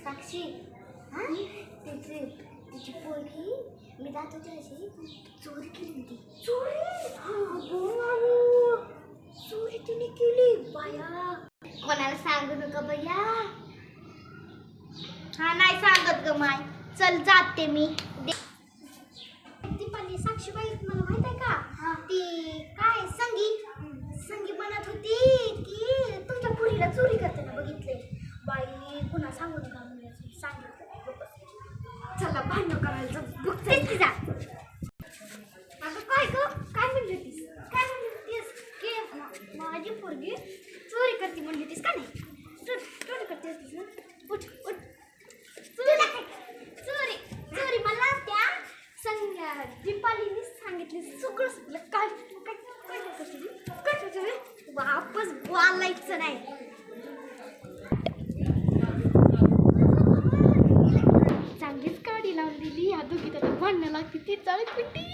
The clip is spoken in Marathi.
साक्षी तिची पोरगी मी जात होती अशी चोरी केली होती. चोरी तिने केली बाया. कोणाला सांगू नका बया. हा नाही सांगत ग माय. चल जाते मी. दीपाली साक्षीबाई मला माहित आहे का ती काय संगी म्हणत होती की तुमच्या पुरीला चोरी करताना बघितले. बाई पुन्हा सांगू नका म्हणून सांगितलं. चला भांडण करायला बघते जा. अगं काय म्हणली होतीस की माझी पोरगी चोरी करते म्हणली होतीस का नाही. चोरी करते होतीस ना. उठ चोरी मला त्या दीपालीने सांगितले सगळं काय वापस बोलायचं नाही. चांगलीच काढी लावलेली. ह्या दोघी त्याला भांडणं लागते ती चालत पिटी.